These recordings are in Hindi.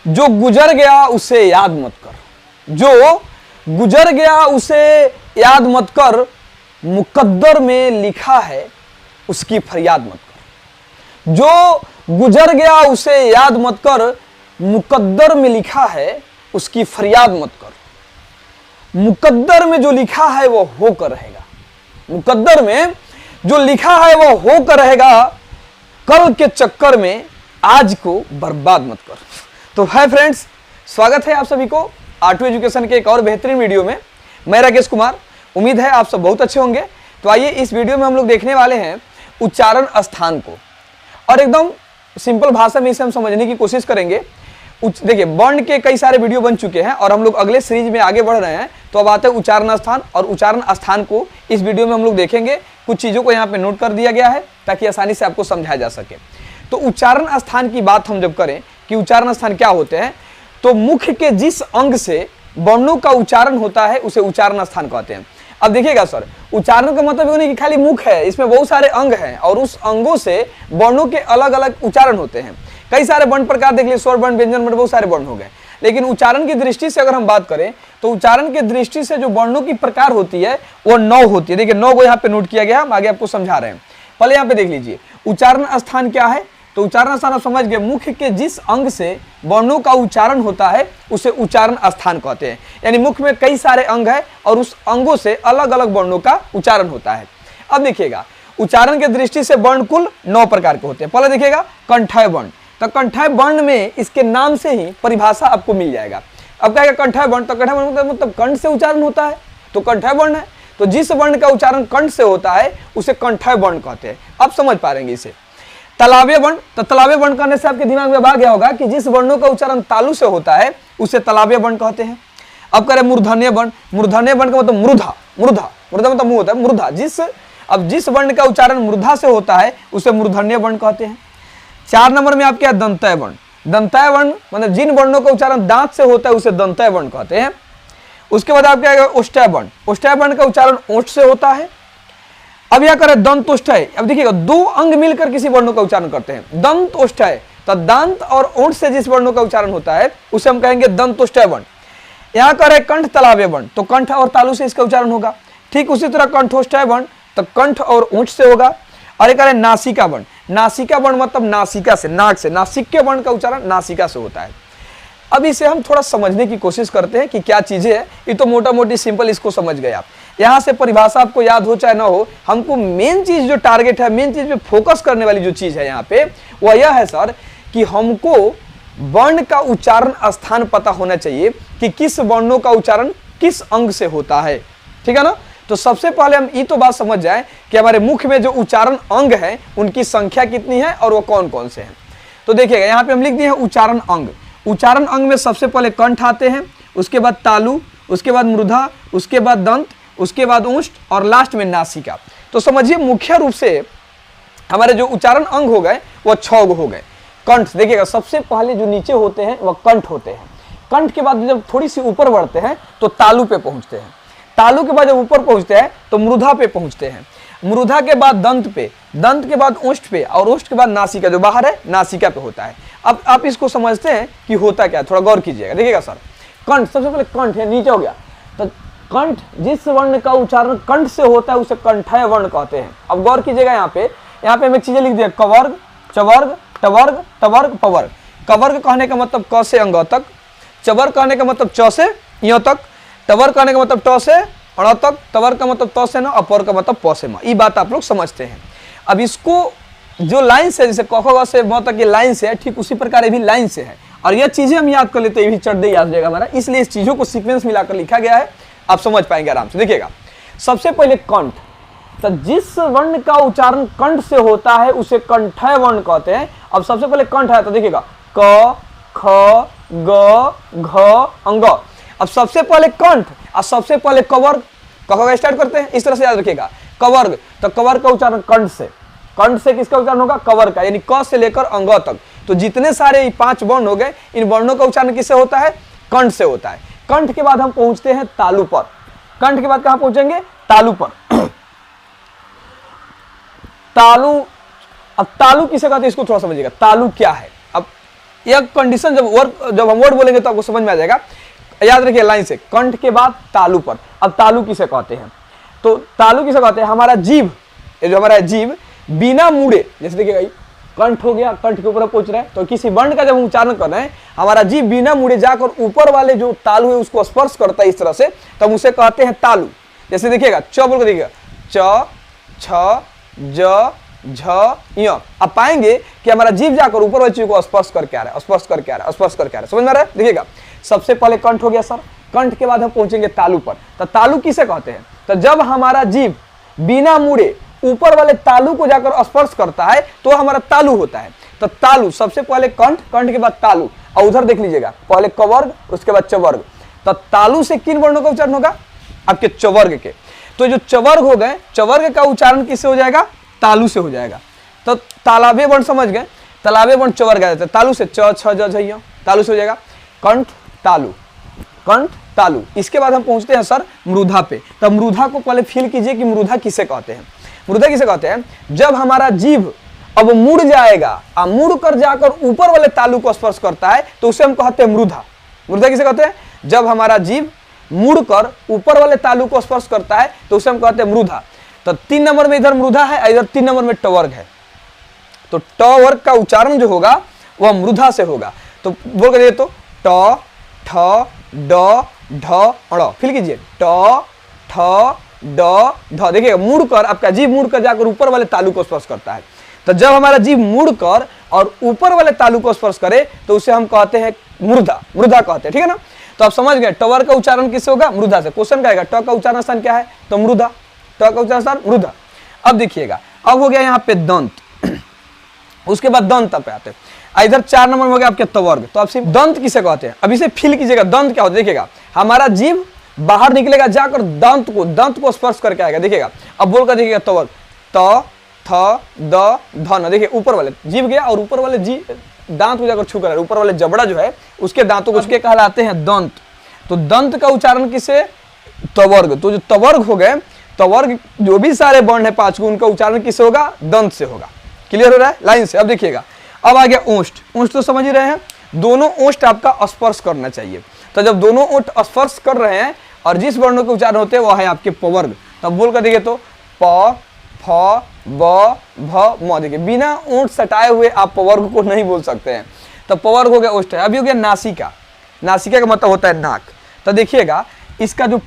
जो गुजर गया उसे याद मत कर, जो गुजर गया उसे याद मत कर, मुकद्दर में लिखा है उसकी फरियाद मत कर। जो गुजर गया उसे याद मत कर, मुकद्दर में लिखा है उसकी फरियाद मत कर। मुकद्दर में जो लिखा है वो होकर रहेगा, मुकद्दर में जो लिखा है वो होकर रहेगा। कल के चक्कर में आज को बर्बाद मत कर। तो हाय फ्रेंड्स, स्वागत है आप सभी को R2 एजुकेशन के एक और बेहतरीन वीडियो में। मैं राकेश कुमार, उम्मीद है आप सब बहुत अच्छे होंगे। तो आइए इस वीडियो में हम लोग देखने वाले हैं उच्चारण स्थान को, और एकदम सिंपल भाषा में इसे हम समझने की कोशिश करेंगे। देखिए, वर्ण के कई सारे वीडियो बन चुके हैं और हम लोग अगले सीरीज में आगे बढ़ रहे हैं। तो अब आते हैं उच्चारण स्थान, और उच्चारण स्थान को इस वीडियो में हम लोग देखेंगे। कुछ चीज़ों को यहाँ पे नोट कर दिया गया है ताकि आसानी से आपको समझाया जा सके। तो उच्चारण स्थान की बात हम जब करें कि उच्चारण स्थान क्या होते हैं, तो मुख के जिस अंग से वर्णों का उच्चारण होता है उसे उच्चारण स्थान कहते हैं। अब देखिएगा सर, उच्चारण का मतलब ये नहीं कि खाली मुख है, इसमें बहुत सारे अंग हैं और उस अंगों से वर्णों के अलग अलग उच्चारण होते हैं। कई सारे वर्ण प्रकार देख लीजिए, स्वर वर्ण, व्यंजन वर्ण, बहुत सारे वर्ण हो गए। लेकिन उच्चारण की दृष्टि से अगर हम बात करें तो उच्चारण की दृष्टि से जो वर्णों की प्रकार होती है वो 9 होती है। देखिए 9 को यहाँ पे नोट किया गया, हम आगे आपको समझा रहे हैं। पहले यहाँ पे देख लीजिए उच्चारण स्थान क्या है। तो उच्चारण स्थान आप समझ गए, मुख के जिस अंग से वर्णों का उच्चारण होता है उसे उच्चारण स्थान कहते हैं। यानी मुख में कई सारे अंग है और उस अंगों से अलग अलग वर्णों का उच्चारण होता है। अब देखिएगा, उच्चारण के दृष्टि से वर्ण कुल 9 प्रकार के होते हैं। पहले देखिएगा कंठय वर्ण। तो कंठय वर्ण में इसके नाम से ही परिभाषा आपको मिल जाएगा। अब क्या है कंठय वर्ण, तो कंठय वर्ण मतलब कंठ से उच्चारण होता है, तो कंठय वर्ण है। तो जिस वर्ण का उच्चारण कंठ से होता है उसे कंठय वर्ण कहते हैं। अब समझ पा रहे इसे। तालव्य वर्ण, तो तालव्य वर्ण करने से आपके दिमाग में आ गया होगा कि जिस वर्णों का उच्चारण तालु से होता है उसे तालव्य वर्ण कहते हैं। अब करें मूर्धन्य वर्ण। मूर्धन्य वर्ण का मतलब मूर्धा, मूर्धा, मूर्धा मतलब मुंह होता है, मूर्धा। जिस वर्ण का उच्चारण मूर्धा से होता है उसे मूर्धन्य वर्ण कहते हैं। 4 नंबर में आपके दंतय वर्ण। दंतय वर्ण मतलब जिन वर्णों का उच्चारण दांत से होता है उसे दंतय वर्ण कहते हैं। उसके बाद आपके ओष्ठ्य वर्ण। ओष्ठ्य वर्ण का उच्चारण ओष्ठ से होता है। अब यह करें दंत ओष्ठ्य। अब देखिएगा 2 अंग मिलकर किसी वर्णों का उच्चारण करते हैं, दंत ओष्ठ्य। तो दांत और ओंठ से जिस वर्णों का उच्चारण होता है उसे हम कहेंगे दंत ओष्ठ्य वर्ण। यहाँ करें कंठ तालव्य वर्ण, तो कंठ और तालु से इसका उच्चारण होगा। ठीक उसी तरह कंठोष्ठ्य वर्ण, तो कंठ और ओंठ से होगा। और एक करें नासिका वर्ण। नासिका वर्ण मतलब नासिका से, नाक से, नासिक के वर्ण का उच्चारण नासिका से होता है। अब इसे हम थोड़ा समझने की कोशिश करते हैं कि क्या चीजें है। ये तो मोटा मोटी सिंपल, इसको समझ गए आप। यहाँ से परिभाषा आपको याद हो चाहे ना हो, हमको मेन चीज जो टारगेट है, मेन चीज पे फोकस करने वाली जो चीज है यहाँ पे वह यह है सर कि हमको वर्ण का उच्चारण स्थान पता होना चाहिए कि किस वर्णों का उच्चारण किस अंग से होता है। ठीक है ना। तो सबसे पहले हम ये तो बात समझ जाए कि हमारे मुख में जो उच्चारण अंग है उनकी संख्या कितनी है और वो कौन कौन से हैं। तो देखिएगा यहाँ पे हम लिख दिए हैं उच्चारण अंग। उच्चारण अंग में सबसे पहले कंठ आते हैं, उसके बाद तालु, उसके बाद मृधा, उसके बाद दंत, उसके बाद ओष्ठ और लास्ट में नासिका। तो समझिए मुख्य रूप से हमारे जो उच्चारण अंग हो गए वह 6 हो गए। कंठ देखिएगा सबसे पहले जो नीचे होते हैं वह कंठ होते हैं। कंठ के बाद जब थोड़ी सी ऊपर बढ़ते हैं तो तालु पे पहुंचते हैं। तालु के बाद जब ऊपर पहुंचते हैं तो मृधा पे पहुंचते हैं। मृधा के बाद दंत पे, दंत के बाद ओष्ठ पे और ओष्ठ के बाद नासिका, जो बाहर है नासिका पे होता है। अब आप इसको समझते हैं कि होता क्या है, थोड़ा गौर कीजिएगा। देखिएगा सर, कंठ सबसे पहले कंठ है, नीचे हो गया। तो कंठ जिस वर्ण का उच्चारण कंठ से होता है उसे कंठय वर्ण कहते हैं। अब गौर कीजिएगा यहाँ पे हम एक चीजें लिख दिए, कवर्ग, चवर्ग, टवर्ग, तवर्ग, पवर्ग। कवर्ग कहने का मतलब क से अंग तक, चवर्ग कहने का मतलब च से य तक, टवर्ग कहने का मतलब ट से अण तक, तवर्ग का मतलब त से न, अपर का मतलब प से म। ये बात आप लोग समझते हैं। अब इसको जो लाइन से, जैसे क ख ग से म तक ये लाइन से है, ठीक उसी प्रकार ये भी लाइन से है। और ये चीजें हम याद कर लेते हैं, ये भी चढ़ याद हो जाएगा हमारा। इसलिए इस चीजों को सीक्वेंस मिलाकर लिखा गया है, आप समझ पाएंगे आराम से। देखिएगा सबसे पहले कंठ, तो जिस वर्ण का उच्चारण कंठ से होता है उसे कंठय वर्ण कहते हैं। अब सबसे पहले कंठ है, तो देखिएगा क, ख, ग, घ, अंग। अब सबसे पहले कंठ और सबसे पहले कवर्ग, क स्टार्ट करते हैं, इस तरह से याद रखिएगा। कवर्ग, तो कवर्ग का उच्चारण कंठ से, कंठ से किसका उच्चारण होगा, कवर्ग का, यानी क से लेकर अंग तक। तो जितने सारे 5 वर्ण हो गए, इन वर्णों का उच्चारण किससे होता है, कंठ से होता है। कंठ के बाद हम पहुंचते हैं तालु पर। कंठ के बाद कहां पहुंचेंगे, तालु पर। तालु, अब तालु किसे कहते हैं इसको थोड़ा समझिएगा। तालु क्या है, अब यह कंडीशन जब हम वर्ड बोलेंगे तो आपको समझ में आ जाएगा। याद रखिए लाइन से, कंठ के बाद तालु पर। अब तालु किसे कहते हैं? तो तालु किसे कहते हैं? हमारा जीभ, ये जो हमारा जीभ बिना मुड़े, जैसे देखिए कंठ हो गया, कंठ के ऊपर पहुंच रहा है, तो किसी वर्ण का जब हम उच्चारण कर रहे हैं, हमारा जीभ बिना मुड़े जाकर ऊपर वाले जो तालु है उसको स्पर्श करता है इस तरह से, तब उसे कहते हैं तालु। जैसे देखिएगा, च बोल कर देखिएगा, च, छ, ज, झ, य। आप पाएंगे कि हमारा जीभ जाकर ऊपर वाली चीज को स्पर्श करके आ रहा है, स्पर्श करके आ रहा है, स्पर्श करके आ रहा है। समझ में आ रहा है? देखिएगा, सबसे पहले कंठ हो गया सर, कंठ के बाद हम पहुंचेंगे तालु पर। तो तालु किसे कहते हैं? तो जब हमारा जीभ बिना मुड़े ऊपर वाले तालु को जाकर स्पर्श करता है तो हमारा तालु होता है। तो तालु, सबसे पहले कंठ, कंठ के बाद तालु। और उधर देख लीजिएगा, पहले कवर्ग, उसके बाद चवर्ग। तो तालु से किन वर्णों का उच्चारण होगा? आपके चवर्ग के। तो जो चवर्ग हो गए, चवर्ग का उच्चारण किससे हो जाएगा? तालु से हो जाएगा। तो तालाबे वर्ण समझ गए, तालाबे वर्ण चवर्ग आ जाता है, तालु से च, छ, ज, झ, य, तालु से हो जाएगा। कंठ तालु, कंठ तालु। इसके बाद हम पहुंचते हैं सर मृधा पे। तब मृधा को पहले फील कीजिए कि मृधा किसे कहते हैं। मृदा किसे कहते हैं? जब हमारा जीभ अब मुड़ जाएगा, मुड़ कर जाकर ऊपर वाले तालु को स्पर्श करता है तो उसे हम कहते हैं मृधा। मृदा किसे कहते हैं? जब हमारा जीभ मुड़कर ऊपर वाले तालु को स्पर्श करता है तो उसे हम कहते हैं मृधा। तो 3 नंबर में इधर मृधा है, इधर 3 नंबर में टवर्ग है। तो ट वर्ग का उच्चारण जो होगा वह मृधा से होगा। तो बोल कर तो ट, ठ, ड, ढ, ण। फिर कीजिए, ट, ठ, ड, ध। देखिएगा, मुड़कर आपका जीभ मुड़कर जाकर ऊपर वाले तालु को स्पर्श करता है। तो जब हमारा जीभ मुड़कर और ऊपर वाले तालु को स्पर्श करे तो उसे हम कहते हैं मृधा, मृधा कहते हैं। ठीक है ना? तो आप समझ गए टवर का उच्चारण किससे होगा? मृधा से। क्वेश्चन क्या आएगा? ट का उच्चारण स्थान क्या है? तो मृधा। ट का उच्चारण स्थान मृधा। अब देखिएगा, अब हो गया यहाँ पे दंत, उसके बाद दंत पे आते हैं। इधर 4 नंबर में हो गया आपके तवर्ग। तो आप सिर्फ दंत किसे कहते हैं? अब इसे फील कीजिएगा, दंत क्या होता है? देखिएगा, हमारा जीभ बाहर निकलेगा, जाकर दंत को स्पर्श करके आएगा। देखिएगा, अब बोलकर देखिएगा तवर्ग, त, थ, द, ध, न। देखिए ऊपर वाले जीभ गया और ऊपर वाले दांत को जाकर छू कर, ऊपर वाले जबड़ा जो है उसके दांतों को उसके कहलाते हैं दंत। तो दंत का उच्चारण किसे? तवर्ग। तो जो तवर्ग हो गए, तवर्ग जो भी सारे वर्ण है 5 को, उनका उच्चारण किससे होगा? दंत से होगा। क्लियर हो रहा है लाइन से? अब देखिएगा, अब आ गया ओष्ठ। ओष्ठ तो समझ ही रहे हैं, दोनों ओष्ठ आपका स्पर्श करना चाहिए। तो जब दोनों ओष्ठ स्पर्श कर रहे हैं और जिस वर्णों के उच्चारण होते हैं वह है आपके पवर्ग। तब बोल कर देखिए तो प, फ, ब, भ, म। देखिए, बिना ओंठ सटाए हुए आप पवर्ग को नहीं बोल सकते हैं। तो पवर्ग हो गया ओष्ठ है। अभी हो गया नासिका। नासिका का मतलब होता है नाक। तो देखिएगा, इसका जो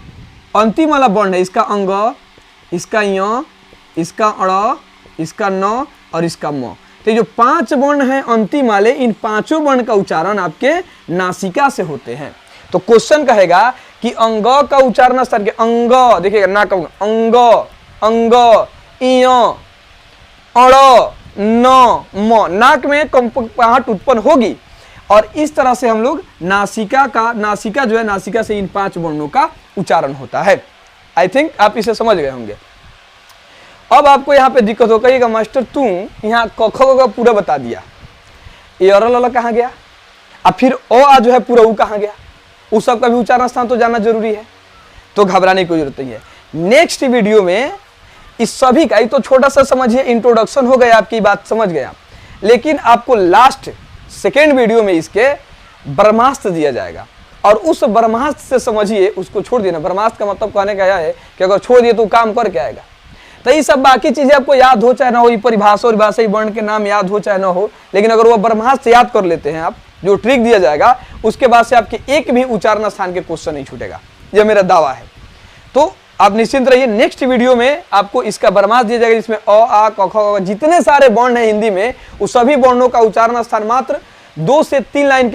अंतिम वाला वर्ण है, इसका अंग, इसका य, इसका अड़, इसका न और इसका म। तो जो 5 वर्ण हैं अंतिम वाले, इन 5 वर्ण का उच्चारण आपके नासिका से होते हैं। तो क्वेश्चन कहेगा कि अंग का उच्चारण स्थान के अंग, देखिएगा नाक का अंग, अंग, इय, अड़, न, म। नाक में कंपकपाहट उत्पन्न होगी और इस तरह से हम लोग नासिका जो है, नासिका से इन 5 वर्णों का उच्चारण होता है। आई थिंक आप इसे समझ गए होंगे। अब आपको यहाँ पे दिक्कत हो, कहिएगा मास्टर तू यहाँ क ख का पूरा बता दिया, ये अरल कहाँ गया, अब फिर अ जो है पूरा ऊ कहाँ गया? उस सब का भी उच्चारण स्थान तो जानना जरूरी है। तो घबराने की कोई जरूरत नहीं है। नेक्स्ट वीडियो में इस सभी का, ये तो छोटा सा समझिए इंट्रोडक्शन हो गया, आपकी बात समझ गए आप, लेकिन आपको लास्ट सेकेंड वीडियो में इसके ब्रह्मास्त्र दिया जाएगा और उस ब्रह्मास्त्र से समझिए, उसको छोड़ देना। ब्रह्मास्त्र का मतलब कहने का यह है कि अगर छोड़ दिए तो काम करके आएगा। तो ये सब बाकी चीजें आपको याद हो चाहे ना हो, ये परिभाषा और भाषा वर्ण के नाम याद हो चाहे ना हो, लेकिन अगर वो ब्रह्मास्त्र याद कर लेते हैं आप, जो ट्रिक दिया जाएगा, उसके बाद से आपके एक भी उच्चारण स्थान के क्वेश्चन नहीं छूटेगा, यह मेरा दावा है। तो आप निश्चिंत रहिए, नेक्स्ट वीडियो में आपको इसका ब्रह्मास्त्र दिया जाएगा, जिसमें अ, आ, क, ख जितने सारे वर्ण हैं हिंदी में, उस सभी वर्णों का उच्चारण स्थान मात्र 2 से 3 लाइन के